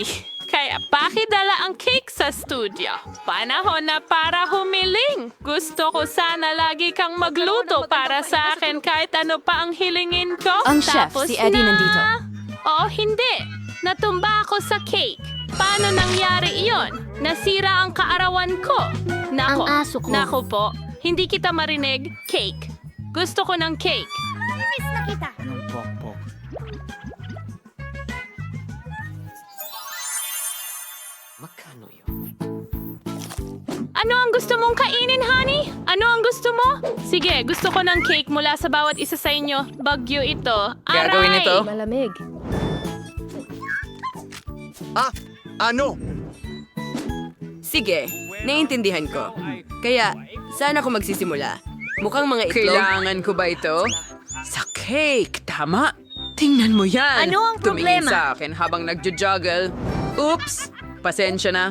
honey. Kaya pakidala ang cake sa studio. Panahon na para humiling. Gusto ko sana lagi kang magluto para sa akin kahit ano pa ang hilingin ko. Ang chef, Tapos si Eddie, nandito. Oh, hindi. Natumba ako sa cake. Paano nangyari iyon? Nasira ang kaarawan ko. Nako, Ang aso ko. Nako po, hindi kita marinig. Cake. Gusto ko ng cake. Miss na kita. Magkano yun? Ano ang gusto mong kainin, honey? Ano ang gusto mo? Sige, gusto ko ng cake mula sa bawat isa sa inyo. Bagyo ito. Aray! Gagawin ito? Malamig. Ano? Sige, naiintindihan ko. Kaya, saan ako magsisimula? Mukhang mga itlog. Kailangan ko ba ito? Sa cake, tama. Tingnan mo yan. Ano ang Tumingin problema? sa akin habang nagjo-juggle. Oops! Pasensya na.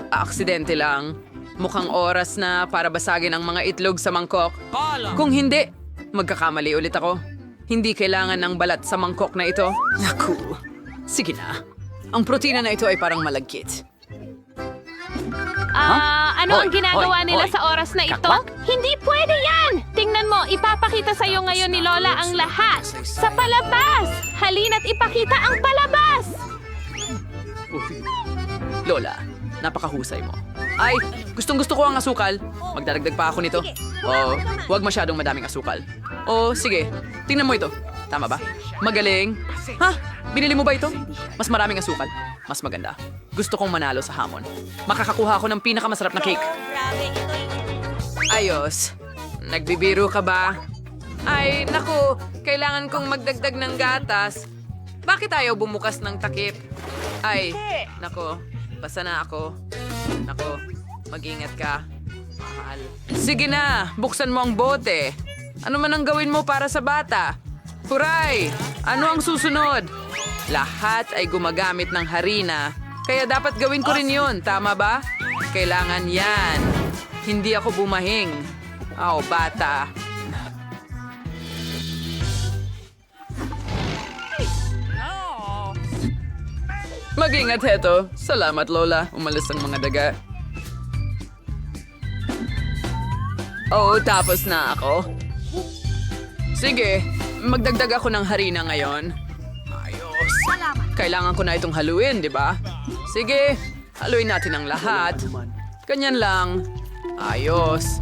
Aksidente lang. Mukhang oras na para basagin ang mga itlog sa mangkok. Kung hindi, magkakamali ulit ako. Hindi kailangan ng balat sa mangkok na ito. Naku, sige na. Ang protina na ito ay parang malagkit. Ano ang Hoy, ginagawa hoy, nila hoy. sa oras na ito? Kakwak? Hindi pwede yan! Tingnan mo, ipapakita sa iyo ngayon ni Lola ang lahat. Sa palabas! Halina't ipakita ang palabas! Lola, napakahusay mo. Ay, gustong-gusto ko ang asukal. Magdadagdag pa ako nito. Oh, huwag masyadong madaming asukal. Oh, sige. Tingnan mo ito. Tama ba? Magaling. Ha? Binili mo ba ito? Mas maraming asukal. Mas maganda. Gusto kong manalo sa hamon. Makakakuha ako ng pinakamasarap na cake. Ayos. Nagbibiro ka ba? Ay, naku. Kailangan kong magdagdag ng gatas. Bakit ayaw bumukas ng takip? Ay, naku. Basta na ako. Naku, mag-ingat ka. Mahal. Sige na, buksan mo ang bote. Ano man ang gawin mo para sa bata? Huray! Ano ang susunod? Lahat ay gumagamit ng harina. Kaya dapat gawin ko rin yun, tama ba? Kailangan yan. Hindi ako bumahing. Oh, bata. Mag-ingat, Heto. Salamat, Lola. Umalis ang mga daga. Oh, tapos na ako. Sige, magdagdag ako ng harina ngayon. Ayos. Kailangan ko na itong haluin, di ba? Sige, haluin natin ang lahat. Ganyan lang. Ayos.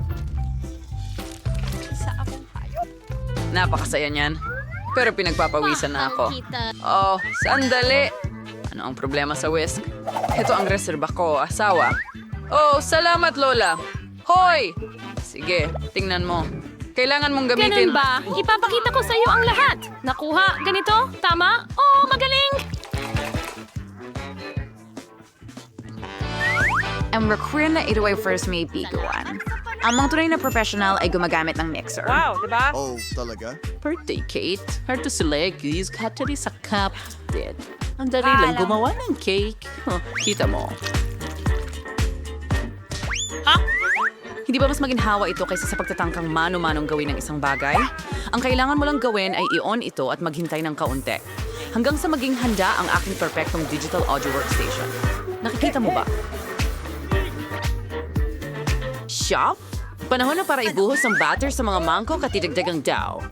Napakasaya niyan. Pero pinagpapawisan na ako. Oh, sandali. Ano ang problema sa whisk? Ito ang reserba ko, asawa. Oh, salamat, Lola. Hoy! Sige, tingnan mo. Kailangan mong gamitin... Ganun ba? Ipapakita ko sa iyo ang lahat. Nakuha, ganito, tama? Oh, magaling! Ang recruit na ito ay first may biguan. Ang mga tunay na professional ay gumagamit ng mixer. Oh, talaga? Birthday cake. Hard to select. These kateri sa kapatid. Ang dali lang gumawa ng cake. Huh, kita mo. Hindi ba mas maginhawa ito kaysa sa pagtatangkang mano-manong gawin ng isang bagay? Ang kailangan mo lang gawin ay i-on ito at maghintay ng kaunti. Hanggang sa maging handa ang aking perfectong digital audio workstation. Nakikita mo ba? Shop? Panahon na para ibuhos ang batter sa mga mangkok at idagdag ang dough.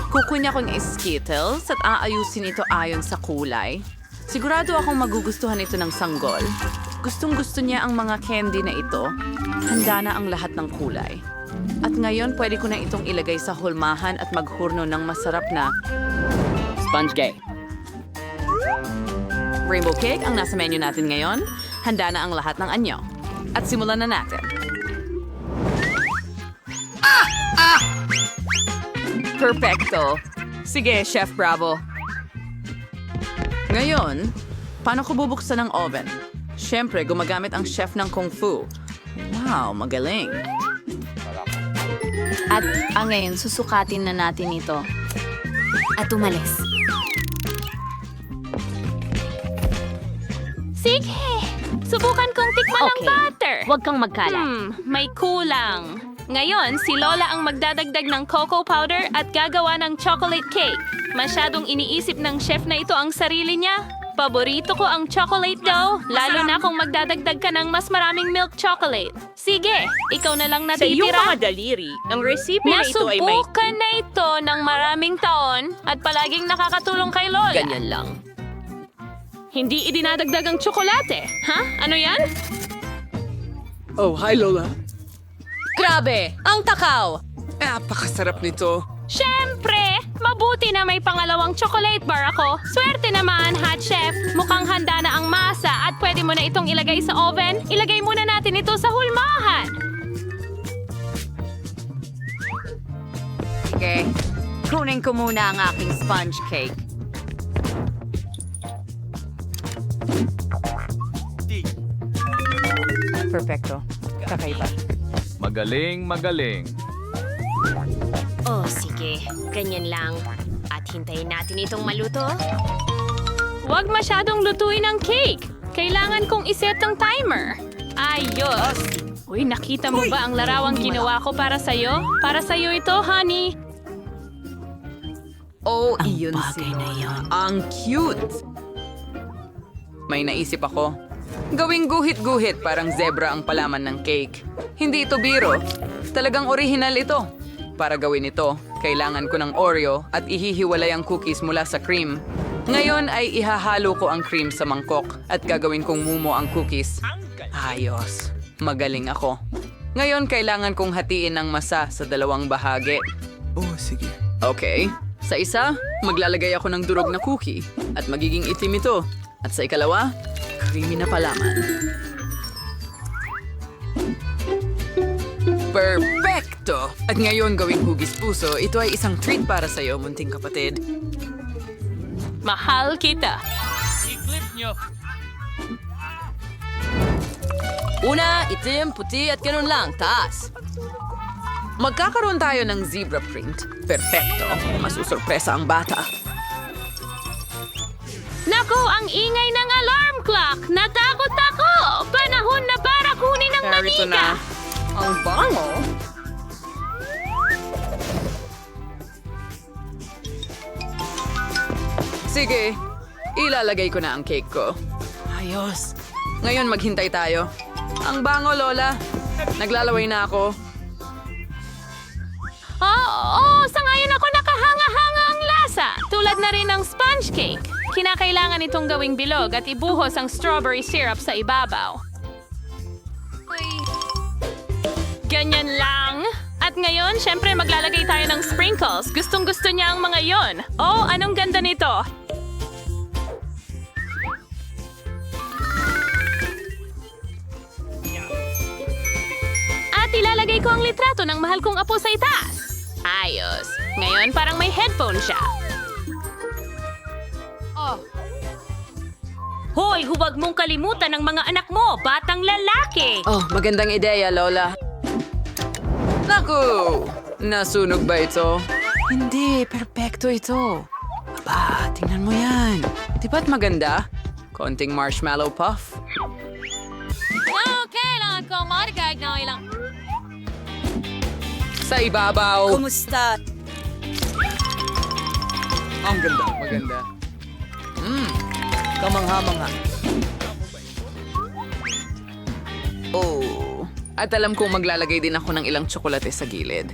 Kukunya ko ng Skittles at aayusin ito ayon sa kulay. Sigurado akong magugustuhan ito ng sanggol. Gustong-gusto niya ang mga candy na ito. Handa na ang lahat ng kulay. At ngayon, pwede ko na itong ilagay sa hulmahan at maghurno ng masarap na Sponge cake. rainbow cake ang nasa menu natin ngayon. Handa na ang lahat ng anyo. At simulan na natin. Perfecto. Sige, Chef Bravo. Ngayon, paano ko bubuksan ang oven? Siyempre, gumagamit ang chef ng Kung Fu. Wow, magaling. At ngayon, susukatin na natin ito. At umalis. Sige! Subukan kong tikman ang Okay. butter. Huwag kang magkalat. May kulang. Ngayon, si Lola ang magdadagdag ng cocoa powder at gagawa ng chocolate cake. Masyadong iniisip ng chef na ito ang sarili niya. Paborito ko ang chocolate dough, lalo na kung magdadagdag ka ng mas maraming milk chocolate. Sige, ikaw na lang Sa iyong natitira. mga daliri, ang recipe na ito ay may... Nasubukan na ito ng maraming taon at palaging nakakatulong kay Lola. Ganyan lang. Hindi idinadagdag ang tsokolate. Ha? Ano yan? Oh, hi Lola. Grabe! Ang takaw! Napakasarap nito. Siyempre! Mabuti na may pangalawang chocolate bar ako. Swerte naman, hot chef. Mukhang handa na ang masa at pwede mo na itong ilagay sa oven. Ilagay muna natin ito sa hulmahan. Sige, kunin ko muna ang aking sponge cake. Perfecto. Kakaiba. Magaling, magaling. Oh, sige. Ganyan lang. At hintayin natin itong maluto. Huwag masyadong lutuin ang cake. Kailangan kong iset ang timer. Ayos! Uy, nakita mo ba ang larawang ginawa ko para sa'yo? Para sa'yo ito, honey. Oh, iyon siya. Ang cute! May naisip ako. Gawing guhit-guhit parang zebra ang palaman ng cake. Hindi ito biro. Talagang orihinal ito. Para gawin ito, kailangan ko ng Oreo at ihihiwalay ang cookies mula sa cream. Ngayon ay ihahalo ko ang cream sa mangkok at gagawin kong mumo ang cookies. Ayos. Magaling ako. Ngayon kailangan kong hatiin ang masa sa dalawang bahagi. Oh, sige. Okay. Sa isa, maglalagay ako ng durog na cookie at magiging itim ito. At sa ikalawa, creamy na palaman. Perfecto! At ngayon gawing hugis puso, ito ay isang treat para sa'yo, munting kapatid. Mahal kita. Una, itim, puti at ganun lang. Taas. Magkakaroon tayo ng zebra print. Perfecto. Masusurpresa ang bata. Naku, ang ingay ng alarm clock! Natakot ako! Panahon na para kunin ang Narito manika! na. Ang bango! Sige, ilalagay ko na ang cake ko. Ayos. Ngayon maghintay tayo. Ang bango, Lola. Naglalaway na ako. Sa ngayon ako nakahanga-hanga ang lasa. Tulad na rin ng sponge cake. Kinakailangan itong gawing bilog at ibuhos ang strawberry syrup sa ibabaw. Ganyan lang. At ngayon, syempre maglalagay tayo ng sprinkles. Gustong-gusto niya ang mga yon. Oh, anong ganda nito. At ilalagay ko ang litrato ng mahal kong apo sa itaas. Ayos. Ngayon parang may headphone siya. Hoy, huwag mong kalimutan ang mga anak mo, batang lalaki! Oh, magandang ideya, Lola. Naku! Nasunog ba ito? Hindi, perpekto ito. Aba, tingnan mo yan. Di ba't maganda? Konting marshmallow puff. Kailangan ko marigag na ilang... Sa ibabaw. Kumusta? Ang ganda, maganda. Kamangha-mangha. Oh. At alam kong maglalagay din ako ng ilang tsokolate sa gilid.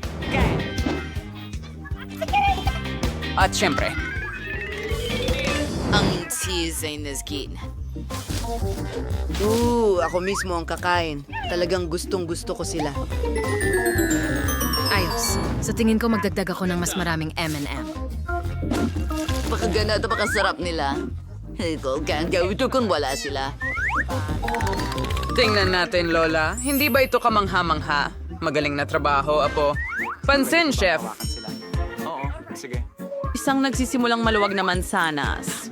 At syempre, Ang cheese ay nasgin. Ako mismo ang kakain. Talagang gustong-gusto ko sila. Ayos. Sa tingin ko magdagdag ako ng mas maraming M&M. Pakaganda at pakasarap nila. Ikaw, kang gawin ito kung wala sila. tingnan natin, Lola. Hindi ba ito kamangha-mangha? Magaling na trabaho, Apo. Pansin, Chef. Oo, sige. Isang nagsisimulang maluwag na mansanas.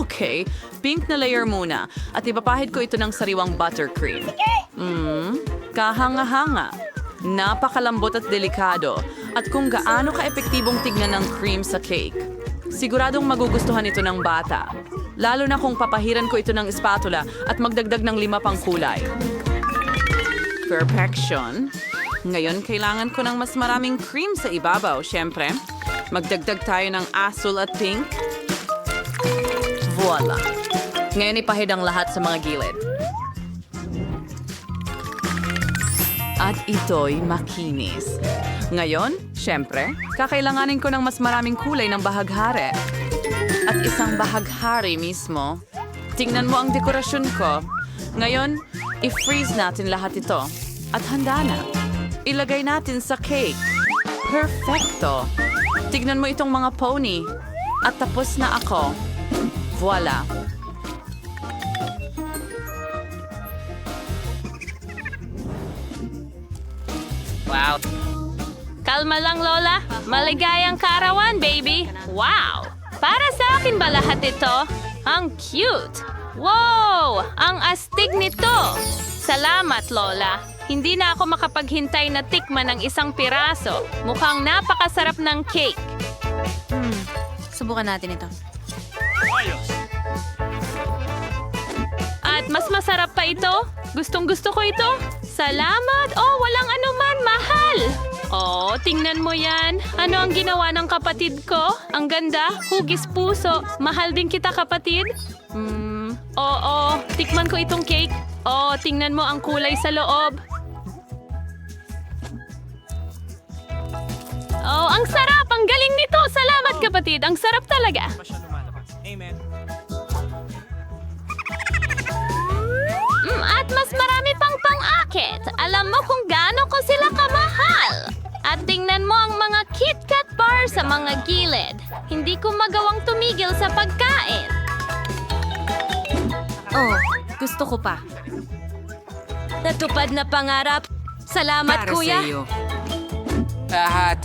Okay, pink na layer muna. At ipapahid ko ito ng sariwang buttercream. Kahanga-hanga. Napakalambot at delikado. At kung gaano ka-epektibong tignan ng cream sa cake. Siguradong magugustuhan ito ng bata. Lalo na kung papahiran ko ito ng spatula at magdagdag ng 5 pang kulay. Perfection. Ngayon, kailangan ko ng mas maraming cream sa ibabaw, syempre. Magdagdag tayo ng asul at pink. Voila. Ngayon ipahid ang lahat sa mga gilid. At ito'y makinis. Ngayon, syempre, kakailanganin ko ng mas maraming kulay ng bahaghari. At isang bahaghari mismo. Tingnan mo ang dekorasyon ko. Ngayon, i-freeze natin lahat ito. At handa na. Ilagay natin sa cake. Perfecto. Tignan mo itong mga pony. At tapos na ako. Voila. Wow. Kalma lang, Lola. Maligayang kaarawan, baby. Wow! Para sa akin ba lahat ito? Ang cute! Wow! Ang astig nito! Salamat, Lola. Hindi na ako makapaghintay na tikman ng isang piraso. Mukhang napakasarap ng cake. Subukan natin ito. At mas masarap pa ito. Gustong-gusto ko ito. Salamat! Oh, walang anuman, mahal! Oh, tingnan mo yan. Ano ang ginawa ng kapatid ko? Ang ganda, hugis puso. Mahal din kita, kapatid. Oo, tikman ko itong cake. Oh, tingnan mo ang kulay sa loob. Oh, ang sarap! Ang galing nito! Salamat, kapatid! Ang sarap talaga! At mas marami pang pang-akit. Alam mo kung gaano ko sila kamahal. At tingnan mo ang mga KitKat bar sa mga gilid. Hindi ko magawang tumigil sa pagkain. Oh, gusto ko pa. Natupad na pangarap. Salamat, kuya. Lahat.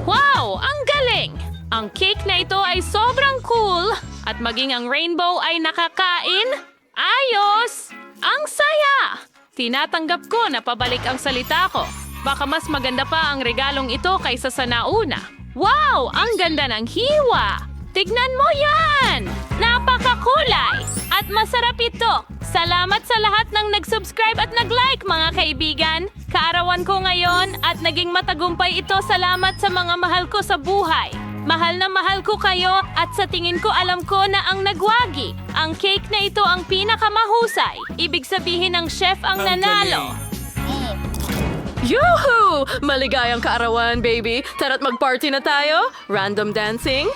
Wow! Ang galing! Ang cake na ito ay sobrang cool at maging ang rainbow ay nakakain. Ayos! Ang saya! Tinatanggap ko na pabalik ang salita ko. Baka mas maganda pa ang regalong ito kaysa sa nauna. Wow! Ang ganda ng hiwa! Tignan mo yan! Napakakulay! At masarap ito! Salamat sa lahat ng nag-subscribe at nag-like, mga kaibigan. Kaarawan ko ngayon at naging matagumpay ito salamat sa mga mahal ko sa buhay. Mahal na mahal ko kayo at sa tingin ko alam ko na ang nagwagi. Ang cake na ito ang pinakamahusay. Ibig sabihin ng chef ang nanalo. Yuhu! Maligayang kaarawan, baby. Tara't mag-party na tayo. Random dancing.